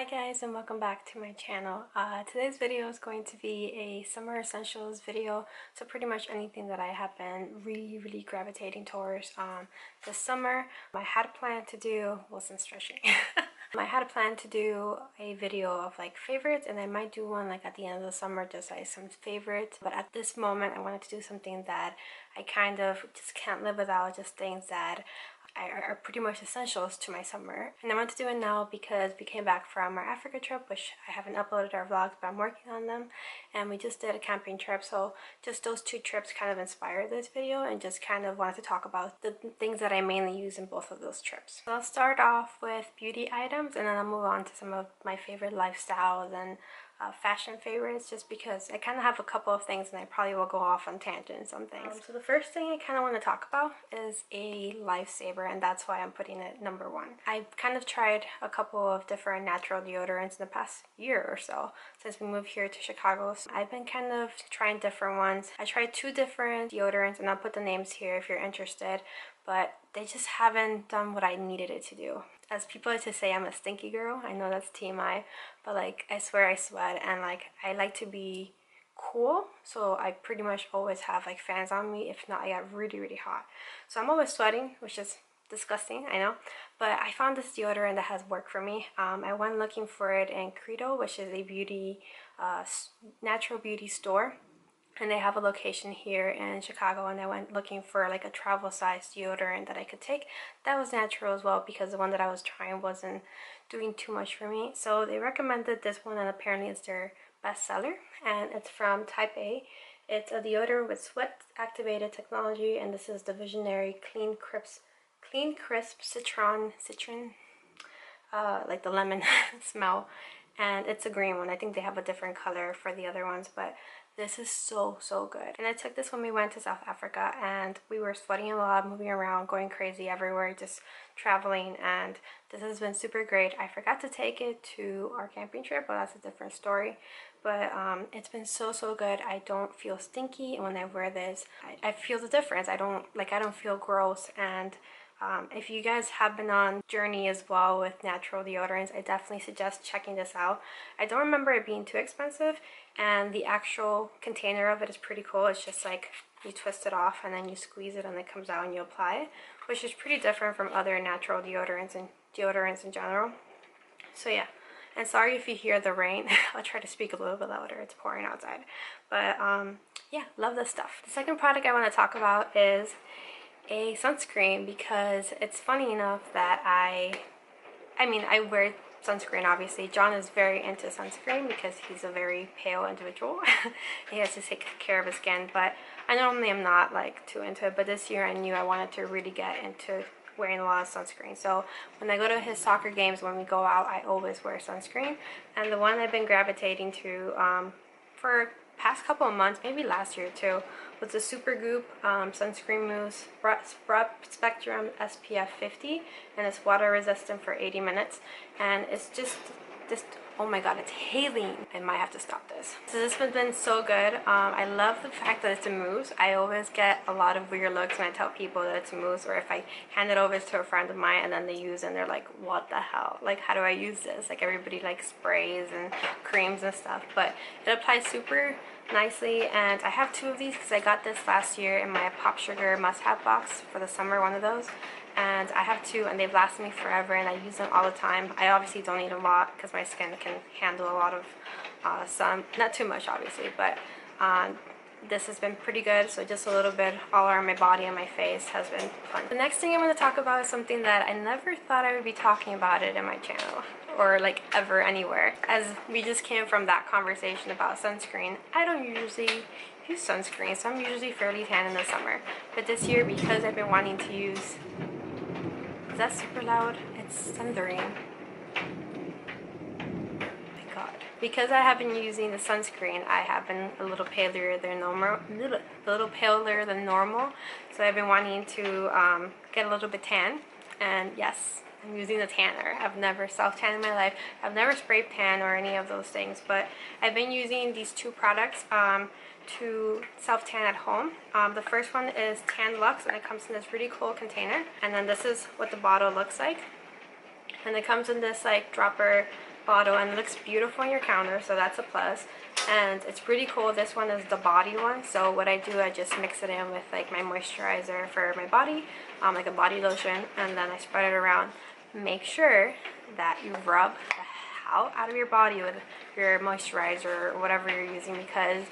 Hi guys, and welcome back to my channel. Today's video is going to be a summer essentials video, so pretty much anything that I have been really gravitating towards this summer. I had planned to do, wasn't stretching. I had a plan to do a video of like favorites, and I might do one like at the end of the summer, just like some favorites. But at this moment I wanted to do something that I kind of just can't live without, just things that are pretty much essentials to my summer. And I want to do it now because we came back from our Africa trip, which I haven't uploaded our vlogs, but I'm working on them, and we just did a camping trip. So just those two trips kind of inspired this video, and just kind of wanted to talk about the things that I mainly use in both of those trips. So I'll start off with beauty items, and then I'll move on to some of my favorite lifestyles and fashion favorites, just because I kind of have a couple of things and I probably will go off on tangents on things. So the first thing I kind of want to talk about is a lifesaver, and that's why I'm putting it number one. I've kind of tried a couple of different natural deodorants in the past year or so since we moved here to Chicago. So I've been kind of trying different ones. I tried two different deodorants, and I'll put the names here if you're interested, but they just haven't done what I needed it to do. As people like to say, I'm a stinky girl. I know that's TMI, but like I swear I sweat, and like I like to be cool, so I pretty much always have like fans on me. If not, I get really hot, so I'm always sweating, which is disgusting, I know. But I found this deodorant that has worked for me. I went looking for it in Credo, which is a beauty natural beauty store, and they have a location here in Chicago, and I went looking for like a travel size deodorant that I could take that was natural as well, because the one that I was trying wasn't doing too much for me. So they recommended this one, and apparently it's their bestseller, and it's from Type A. It's a deodorant with sweat activated technology, and this is the Visionary Clean Crisp Citron, like the lemon smell, and it's a green one. I think they have a different color for the other ones, but this is so good. And I took this when we went to South Africa, and we were sweating a lot, moving around, going crazy everywhere, just traveling, and this has been super great. I forgot to take it to our camping trip, but that's a different story. But it's been so good. I don't feel stinky, and when I wear this, I feel the difference. I don't feel gross. And if you guys have been on journey as well with natural deodorants, I definitely suggest checking this out. I don't remember it being too expensive, and the actual container of it is pretty cool. It's just like you twist it off and then you squeeze it and it comes out and you apply it, which is pretty different from other natural deodorants and deodorants in general. So yeah, and sorry if you hear the rain. I'll try to speak a little bit louder, it's pouring outside. But yeah, love this stuff. The second product I want to talk about is a sunscreen, because it's funny enough that I wear sunscreen. Obviously John is very into sunscreen because he's a very pale individual. He has to take care of his skin, but I normally am not like too into it. But this year I knew I wanted to really get into wearing a lot of sunscreen. So when I go to his soccer games, when we go out, I always wear sunscreen. And the one I've been gravitating to for past couple of months, maybe last year too, was the Supergoop sunscreen mousse broad spectrum SPF 50, and it's water resistant for 80 minutes, and it's just this, oh my god, it's hailing. I might have to stop this. So this has been so good. I love the fact that it's a mousse. I always get a lot of weird looks when I tell people that it's a mousse, or if I hand it over to a friend of mine and then they use it and they're like, what the hell, like how do I use this? Like everybody like sprays and creams and stuff, but it applies super nicely. And I have two of these because I got this last year in my Pop Sugar must-have box for the summer, one of those, and I have two, and they've lasted me forever, and I use them all the time. I obviously don't need a lot because my skin can handle a lot of sun, not too much obviously, but this has been pretty good. So just a little bit all around my body and my face has been fun. The next thing I'm going to talk about is something that I never thought I would be talking about it in my channel, or like ever anywhere, as we just came from that conversation about sunscreen. I don't usually use sunscreen, so I'm usually fairly tan in the summer, but this year, because I've been wanting to use, is that super loud? It's thundering. My god. Because I have been using the sunscreen, I have been a little paler than normal, so I've been wanting to get a little bit tan, and yes, I'm using the tanner. I've never self-tanned in my life. I've never sprayed tan or any of those things, but I've been using these two products to self-tan at home. The first one is Tan Luxe, and it comes in this really cool container, and then this is what the bottle looks like, and it comes in this like dropper bottle, and it looks beautiful on your counter, so that's a plus. And it's pretty cool. This one is the body one, so what I do, I just mix it in with like my moisturizer for my body, like a body lotion, and then I spread it around. Make sure that you rub the hell out of your body with your moisturizer or whatever you're using, because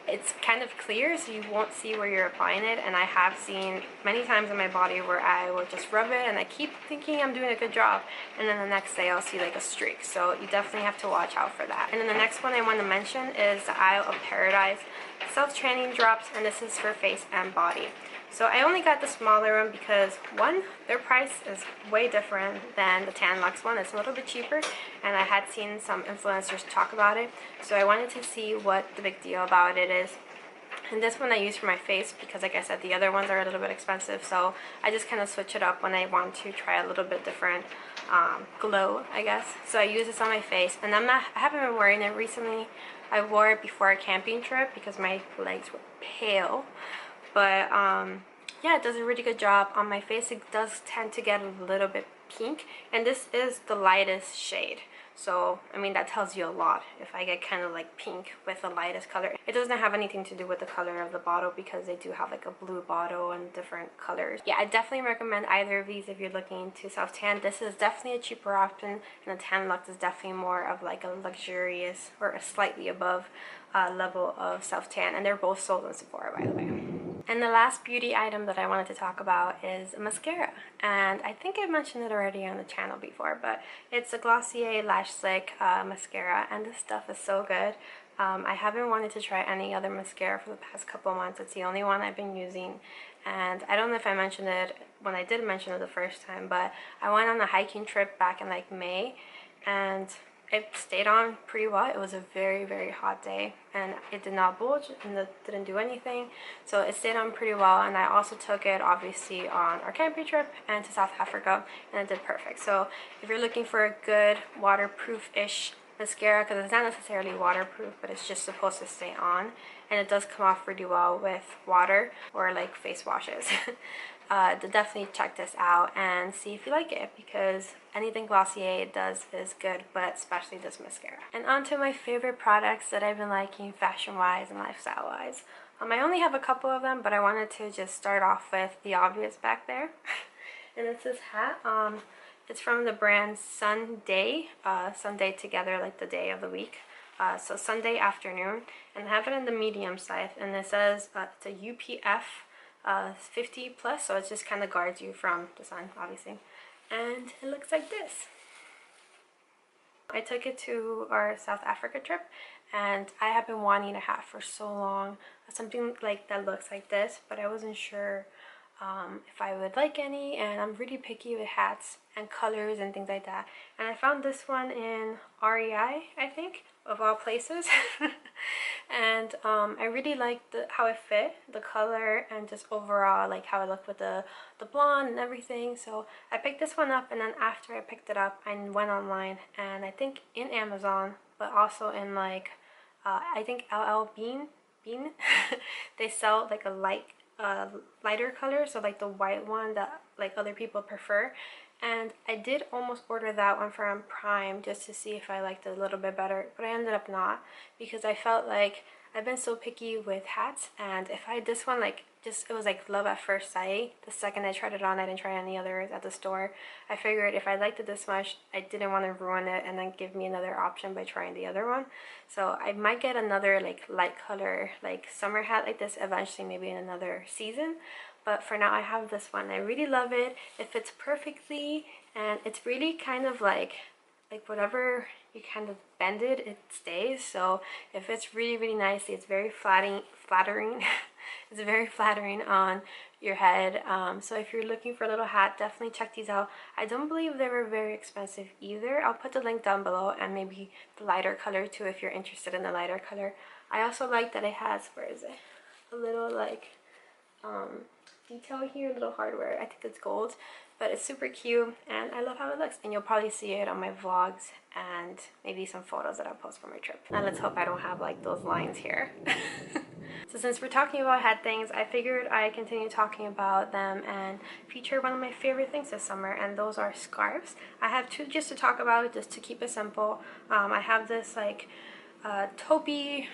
it's kind of clear, so you won't see where you're applying it. And I have seen many times in my body where I will just rub it and I keep thinking I'm doing a good job, and then the next day I'll see like a streak. So you definitely have to watch out for that. And then the next one I want to mention is the Isle of Paradise self-tanning drops, and this is for face and body. So I only got the smaller one because, one, their price is way different than the Tan Luxe one. It's a little bit cheaper, and I had seen some influencers talk about it. So I wanted to see what the big deal about it is. And this one I use for my face because, like I said, the other ones are a little bit expensive. So I just kind of switch it up when I want to try a little bit different glow, I guess. So I use this on my face, and I haven't been wearing it recently. I wore it before a camping trip because my legs were pale. But yeah, it does a really good job on my face. It does tend to get a little bit pink, and this is the lightest shade. So I mean, that tells you a lot. If I get kind of like pink with the lightest color, it doesn't have anything to do with the color of the bottle because they do have like a blue bottle and different colors. Yeah, I definitely recommend either of these if you're looking to self tan. This is definitely a cheaper option, and the Tan Luxe is definitely more of like a luxurious or a slightly above level of self tan, and they're both sold in Sephora, by the way. And the last beauty item that I wanted to talk about is mascara. And I think I mentioned it already on the channel before, but it's a Glossier Lash Slick mascara, and this stuff is so good. I haven't wanted to try any other mascara for the past couple of months. It's the only one I've been using. And I don't know if I mentioned it when I did mention it the first time, but I went on a hiking trip back in like May, and it stayed on pretty well. It was a very, very hot day, and it did not bulge and it didn't do anything, so it stayed on pretty well. And I also took it obviously on our camping trip and to South Africa, and it did perfect. So if you're looking for a good waterproof-ish mascara, because it's not necessarily waterproof, but it's just supposed to stay on, and it does come off really well with water or like face washes. Definitely check this out and see if you like it, because anything Glossier does is good, but especially this mascara. And on to my favorite products that I've been liking fashion wise and lifestyle wise. I only have a couple of them, but I wanted to just start off with the obvious back there. And it's this hat. It's from the brand Sunday. Sunday together, like the day of the week. So Sunday afternoon, and I have it in the medium size, and it says it's a UPF 50 plus, so it just kind of guards you from the sun, obviously. And it looks like this. I took it to our South Africa trip, and I have been wanting a hat for so long, something like that looks like this, but I wasn't sure if I would like any, and I'm really picky with hats and colors and things like that. And I found this one in REI, I think, of all places. And I really liked how it fit, the color, and just overall like how it looked with the blonde and everything. So I picked this one up, and then after I picked it up, I went online, and I think in Amazon, but also in like I think LL Bean they sell like a lighter color, so like the white one that like other people prefer. And I did almost order that one from Prime just to see if I liked it a little bit better, but I ended up not, because I felt like I've been so picky with hats, and if I had this one, like, just, it was like love at first sight. The second I tried it on, I didn't try any others at the store. I figured if I liked it this much, I didn't want to ruin it and then give me another option by trying the other one. So I might get another like light color like summer hat like this eventually, maybe in another season. But for now, I have this one. I really love it. It fits perfectly, and it's really kind of like whatever you kind of bend it, it stays. So it fits really, really nicely. It's very flattering. It's very flattering on your head. So if you're looking for a little hat, definitely check these out. I don't believe they were very expensive either. I'll put the link down below, and maybe the lighter color too if you're interested in the lighter color. I also like that it has, where is it? A little like detail here, little hardware. I think it's gold, but it's super cute, and I love how it looks. And you'll probably see it on my vlogs and maybe some photos that I'll post from my trip. Now let's hope I don't have like those lines here. So since we're talking about hat things, I figured I'd continue talking about them and feature one of my favorite things this summer, and those are scarves. I have two just to talk about, just to keep it simple. I have this like taupey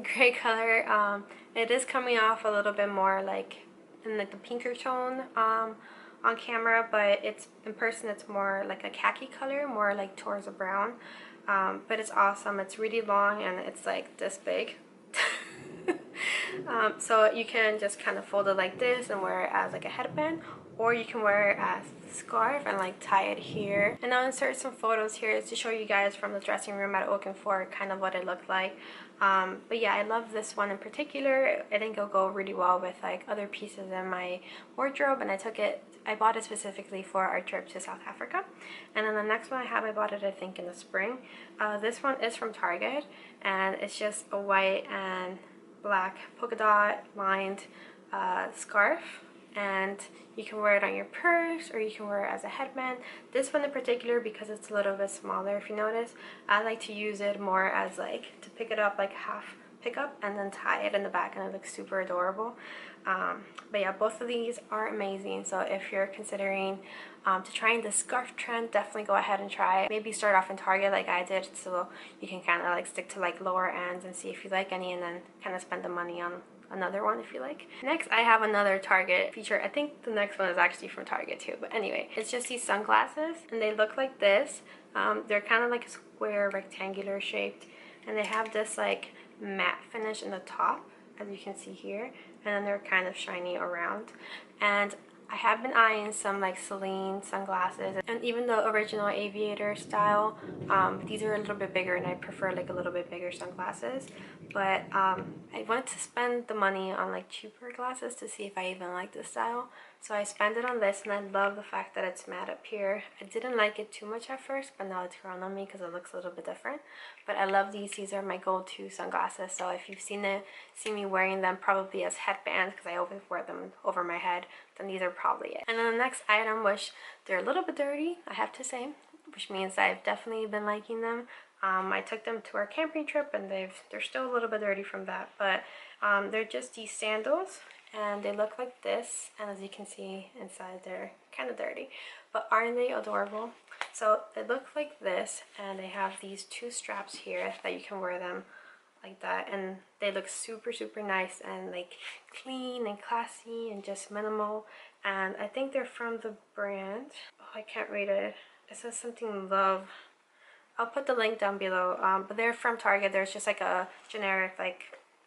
gray color. It is coming off a little bit more like in like the pinker tone on camera, but it's in person it's more like a khaki color, more like towards a brown. But it's awesome. It's really long and it's like this big. So you can just kind of fold it like this and wear it as like a headband, or you can wear it as a scarf and like tie it here. And I'll insert some photos here to show you guys from the dressing room at Oak and Fort kind of what it looked like. But yeah, I love this one in particular. I think it'll go really well with like other pieces in my wardrobe, and I bought it specifically for our trip to South Africa. And then the next one I bought it I think in the spring. This one is from Target, and it's just a white and black polka dot lined scarf, and you can wear it on your purse or you can wear it as a headband. This one in particular, because it's a little bit smaller, if you notice, I like to use it more as like to pick it up like half pick up and then tie it in the back, and it looks super adorable. But yeah, both of these are amazing. So if you're considering to trying the scarf trend, definitely go ahead and try it. Maybe start off in Target like I did, so you can kind of like stick to like lower ends and see if you like any, and then kind of spend the money on another one if you like. Next, I have another Target feature. I think the next one is actually from Target too, but anyway, it's just these sunglasses, and they look like this. They're kind of like square, rectangular shaped, and they have this like matte finish in the top, as you can see here, and then they're kind of shiny around. And I have been eyeing some like Celine sunglasses, and even the original aviator style. These are a little bit bigger, and I prefer like a little bit bigger sunglasses. But I wanted to spend the money on like cheaper glasses to see if I even like this style. So I spent it on this, and I love the fact that it's matte up here. I didn't like it too much at first, but now it's grown on me because it looks a little bit different. But I love these. These are my go-to sunglasses. So if you've seen me wearing them probably as headbands, because I always wear them over my head, then these are probably it. And then the next item, which they're a little bit dirty, I have to say, which means I've definitely been liking them. I took them to our camping trip, and they're still a little bit dirty from that, but they're just these sandals, and they look like this, and as you can see inside they're kind of dirty, but aren't they adorable? So they look like this, and they have these two straps here that you can wear them like that, and they look super nice and like clean and classy and just minimal. And I think they're from the brand, oh, I can't read it, it says something Love. I'll put the link down below, but they're from Target. There's just like a generic like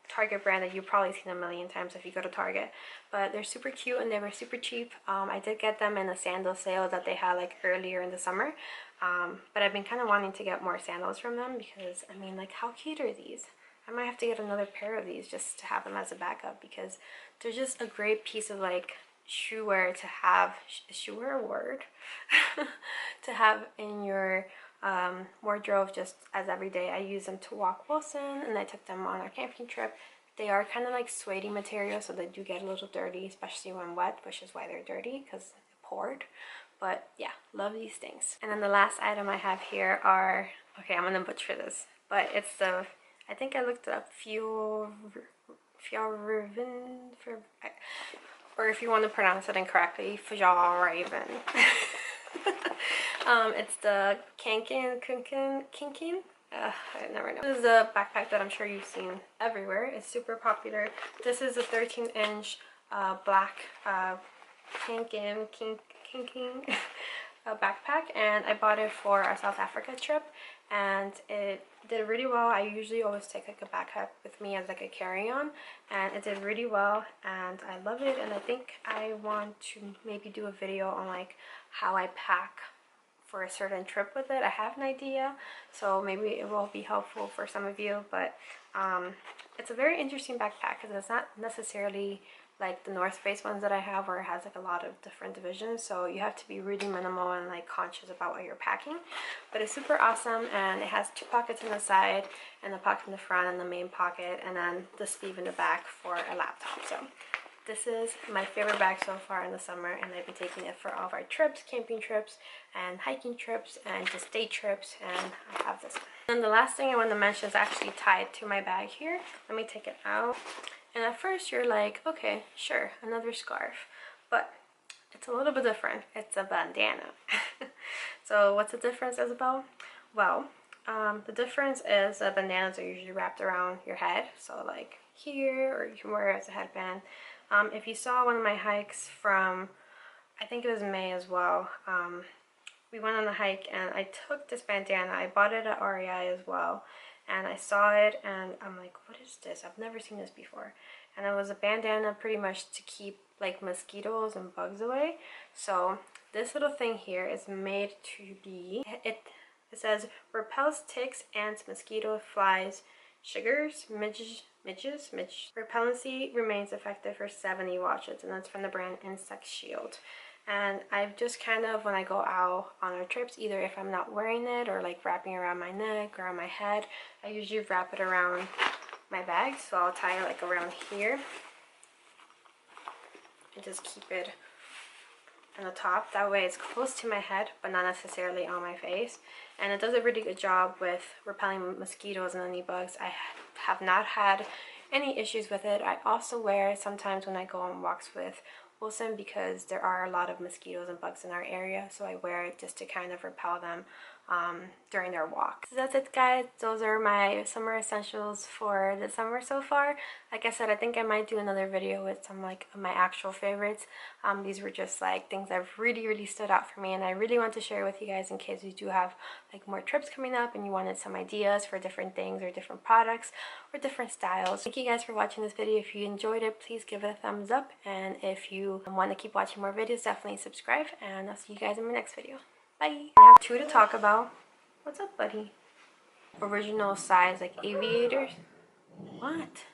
Target brand that you've probably seen a million times if you go to Target, but they're super cute and they were super cheap. I did get them in a sandal sale that they had like earlier in the summer, but I've been kind of wanting to get more sandals from them, because I mean, like, how cute are these? I might have to get another pair of these just to have them as a backup, because they're just a great piece of like shoe wear to have. Is shoe wear a word? To have in your wardrobe just as every day. I use them to walk Wilson, and I took them on our camping trip. They are kind of like suede material, so they do get a little dirty, especially when wet, which is why they're dirty, because it poured. But yeah, love these things. And then the last item I have here are, okay, I'm gonna butcher this, but it's the, I think I looked it up, Fjallraven, or if you want to pronounce it incorrectly, Fjallraven. It's the Kinkin. I never know. This is a backpack that I'm sure you've seen everywhere. It's super popular. This is a 13-inch black Kinkin backpack, and I bought it for our South Africa trip, and it did really well. I usually always take like a backpack with me as like a carry-on, and it did really well, and I love it. And I think I want to maybe do a video on like how I pack for a certain trip with it. I have an idea, so maybe it will be helpful for some of you. But it's a very interesting backpack, because it's not necessarily like the North Face ones that I have, where it has like a lot of different divisions, so you have to be really minimal and like conscious about what you're packing. But it's super awesome, and it has two pockets in the side, and the pocket in the front, and the main pocket, and then the sleeve in the back for a laptop. So this is my favorite bag so far in the summer, and I've been taking it for all of our trips, camping trips and hiking trips and just day trips, and I have this one. And the last thing I want to mention is actually tied to my bag here. Let me take it out. And at first you're like, okay, sure, another scarf, but it's a little bit different. It's a bandana. So what's the difference, Isabel? Well, the difference is that bandanas are usually wrapped around your head, so like here, or you can wear it as a headband. If you saw one of my hikes from, I think it was May as well, we went on a hike and I took this bandana. I bought it at REI as well, and I saw it and I'm like, what is this? I've never seen this before. And it was a bandana pretty much to keep like mosquitoes and bugs away. So this little thing here is made to be, it says repels ticks, ants, mosquito, flies, sugars, midges. Repellency remains effective for 70 washes, and that's from the brand Insect Shield. And I've just kind of, when I go out on our trips, either if I'm not wearing it or like wrapping around my neck or on my head, I usually wrap it around my bag. So I'll tie it like around here and just keep it on the top. That way it's close to my head but not necessarily on my face, and it does a really good job with repelling mosquitoes and any bugs. I have not had any issues with it. I also wear it sometimes when I go on walks with Wilson because there are a lot of mosquitoes and bugs in our area, so I wear it just to kind of repel them during their walks. So that's it, guys. Those are my summer essentials for the summer so far. Like I said, I think I might do another video with some like my actual favorites. These were just like things that really stood out for me, and I really want to share with you guys in case you do have like more trips coming up and you wanted some ideas for different things or different products or different styles. Thank you guys for watching this video. If you enjoyed it, please give it a thumbs up, and if you want to keep watching more videos, definitely subscribe, and I'll see you guys in my next video. Bye. I have two to talk about. What's up, buddy? Original size, like aviators. What?